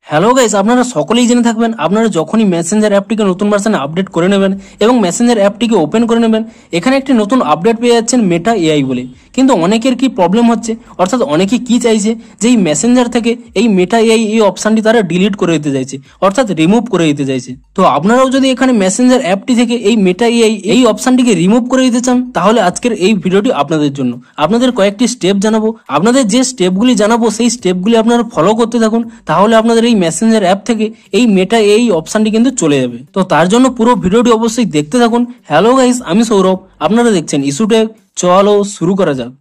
Hello guys, আপনারা সকলেই জেনে থাকবেন আপনারা যখনই মেসেঞ্জার অ্যাপটিকে নতুন ভার্সনে আপডেট করে নেবেন এবং মেসেঞ্জার অ্যাপটিকে ওপেন করে নেবেন, এখানে একটি নতুন আপডেট পেয়ে যাচ্ছেন মেটা এআই বলে। কিন্তু অনেকের কি প্রবলেম হচ্ছে, অর্থাৎ অনেকে কি চাইছে যে এই মেসেঞ্জার থেকে এই মেটা এআই এই অপশনটি তারা ডিলিট করে দিতে চাইছে, অর্থাৎ রিমুভ করে দিতে চাইছে। তো আপনারাও যদি এখানে মেসেঞ্জার অ্যাপটি থেকে এই মেটা এআই এই অপশনটিকে রিমুভ করে দিতে চান, তাহলে আজকের এই ভিডিওটি আপনাদের জন্য। আপনাদের কয়েকটি স্টেপ জানাবো, আপনাদের যে স্টেপগুলি জানাবো সেই স্টেপগুলি আপনারা ফলো করতে থাকুন, তাহলে আপনাদের এই মেসেঞ্জার অ্যাপ থেকে এই মেটা এই অপশনটি কিন্তু চলে যাবে। তো তার জন্য পুরো ভিডিওটি অবশ্যই দেখতে থাকুন। হ্যালো গাইস, আমি সৌরভ, আপনারা দেখছেন ইস্যুটেক। চলো শুরু করা যাক।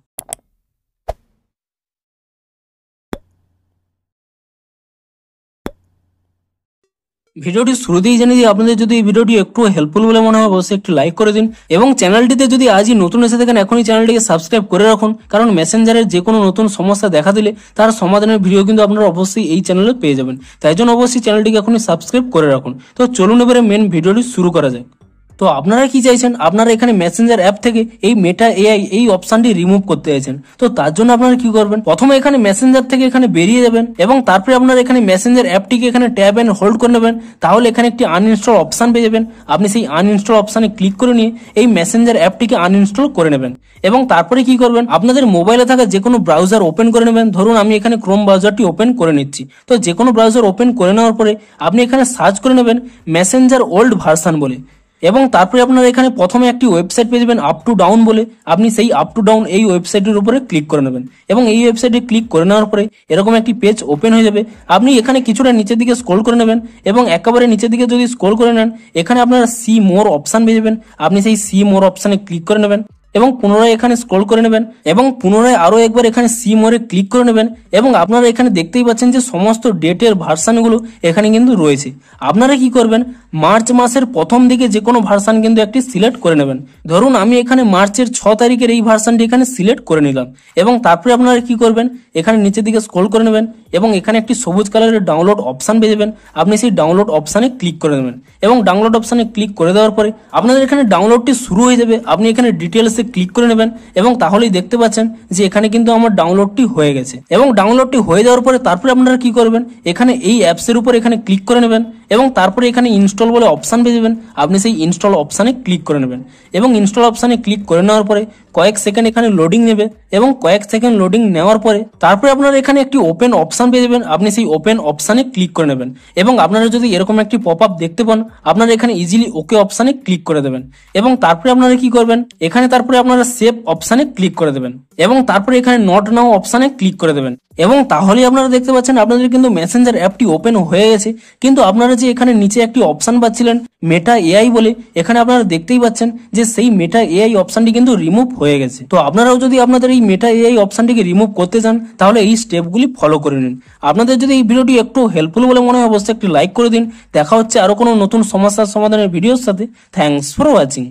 ভিডিওটি শুরুতেই জানিয়ে দিই, আপনাদের যদি এই ভিডিওটি একটু হেল্পফুল বলে মনে হয় অবশ্যই একটু লাইক করে দিন, এবং চ্যানেলটিতে যদি আজই নতুন এসে থাকেন এখনই চ্যানেলটিকে সাবস্ক্রাইব করে রাখুন, কারণ মেসেঞ্জারের যে কোনো নতুন সমস্যা দেখা দিলে তার সমাধানের ভিডিও কিন্তু আপনারা অবশ্যই এই চ্যানেলে পেয়ে যাবেন। তাই জন্য অবশ্যই চ্যানেলটিকে এখনই সাবস্ক্রাইব করে রাখুন। তো চলুন এবারে মেন ভিডিওটি শুরু করা যাক। তো আপনারা কি চাইছেন, আপনারা এখানে মেসেঞ্জার অ্যাপ থেকে এই মেটা এআই এই অপশনটি রিমুভ করতে চাইছেন। তো তার জন্য আপনারা কি করবেন, প্রথমে এখানে মেসেঞ্জার থেকে এখানে বেরিয়ে যাবেন এবং তারপরে আপনারা এখানে মেসেঞ্জার অ্যাপটিকে এখানে ট্যাব এন্ড হোল্ড করে নেবেন। তাহলে এখানে একটি আনইনস্টল অপশন পেয়ে যাবেন। আপনি সেই আনইনস্টল অপশনে ক্লিক করে নিয়ে এই মেসেঞ্জার অ্যাপটিকে আনইনস্টল করে নেবেন এবং তারপরে কি করবেন, আপনাদের মোবাইলে থাকা যে কোনো ব্রাউজার ওপেন করে নেবেন। ধরুন আমি এখানে ক্রোম ব্রাউজারটি ওপেন করে নিচ্ছি। তো যে কোনো ব্রাউজার ওপেন করে নেওয়ার পরে আপনি এখানে সার্চ করে নেবেন মেসেঞ্জার ওল্ড ভার্সন বলে, এবং তারপরে আপনারা এখানে প্রথমে একটি ওয়েবসাইট পেয়ে যাবেন আপ টু ডাউন বলে। আপনি সেই আপ টু ডাউন এই ওয়েবসাইটের উপরে ক্লিক করে নেবেন এবং এই ওয়েবসাইটে ক্লিক করে নেওয়ার পরে এরকম একটি পেজ ওপেন হয়ে যাবে। আপনি এখানে কিছুটা নিচের দিকে স্ক্রল করে নেবেন এবং একেবারে নিচের দিকে যদি স্ক্রল করে নেন, এখানে আপনারা সি মোর অপশন পেয়ে যাবেন। আপনি সেই সি মোর অপশনে ক্লিক করে নেবেন এবং পুনরায় এখানে স্ক্রল করে নেবেন এবং পুনরায় আরো একবার এখানে সি মোরে ক্লিক করে নেবেন এবং আপনারা এখানে দেখতেই পাচ্ছেন যে সমস্ত ডেটের ভার্সানগুলো এখানে কিন্তু রয়েছে। আপনারা কি করবেন, মার্চ মাসের প্রথম দিকে যে কোনো ভার্সান কিন্তু একটি সিলেক্ট করে নেবেন। ধরুন আমি এখানে মার্চের 6 তারিখের এই ভার্সানটি এখানে সিলেক্ট করে নিলাম এবং তারপরে আপনারা কি করবেন, এখানে নিচের দিকে স্ক্রল করে নেবেন এবং এখানে একটি সবুজ কালারের ডাউনলোড অপশন পেয়ে যাবেন। আপনি সেই ডাউনলোড অপশনে ক্লিক করে নেবেন এবং ডাউনলোড অপশনে ক্লিক করে দেওয়ার পরে আপনাদের এখানে ডাউনলোডটি শুরু হয়ে যাবে। আপনি এখানে ডিটেলসে ক্লিক করে নেবেন এবং তাহলেই দেখতে পাচ্ছেন যে এখানে কিন্তু আমার ডাউনলোডটি হয়ে গেছে। এবং ডাউনলোডটি হয়ে যাওয়ার পরে তারপরে আপনারা কি করবেন, এখানে এই অ্যাপসের উপর এখানে ক্লিক করে নেবেন এবং তারপরে এখানে ইনস্টল বলে অপশন পেয়ে যাবেন। আপনি সেই ইনস্টল অপশনে ক্লিক করে নেবেন এবং ইনস্টল অপশনে ক্লিক করে নেওয়ার পরে কয়েক সেকেন্ড এখানে লোডিং নেবে এবং কয়েক সেকেন্ড লোডিং নেওয়ার পরে তারপরে আপনারা এখানে একটি ওপেন অপশন পেয়ে যাবেন। আপনি সেই ওপেন অপশনে ক্লিক করে নেবেন এবং আপনারা যদি এরকম একটি পপ আপ দেখতে পান, আপনারা এখানে ইজিলি ওকে অপশনে ক্লিক করে দেবেন এবং তারপরে আপনারা কি করবেন, এখানে তারপরে আপনারা সেভ অপশনে ক্লিক করে দেবেন এবং তারপরে এখানে নট নাও অপশনে ক্লিক করে দেবেন এবং তাহলেই আপনারা দেখতে পাচ্ছেন আপনাদের কিন্তু মেসেঞ্জার অ্যাপটি ওপেন হয়ে গেছে। কিন্তু আপনারা যে এখানে নিচে একটি অপশন পাচ্ছিলেন মেটা এআই বলে, এখানে আপনারা দেখতেই পাচ্ছেন যে সেই মেটা এআই অপশনটি কিন্তু রিমুভ হয়ে গেছে। তো আপনারাও যদি আপনাদের এই মেটা এআই অপশনটিকে রিমুভ করতে চান, তাহলে এই স্টেপগুলি ফলো করে নিন। আপনাদের যদি এই ভিডিওটি একটু হেল্পফুল বলে মনে হয় অবশ্যই একটি লাইক করে দিন। দেখা হচ্ছে আরো কোনো নতুন সমস্যার সমাধানের ভিডিওর সাথে। Thanks for watching.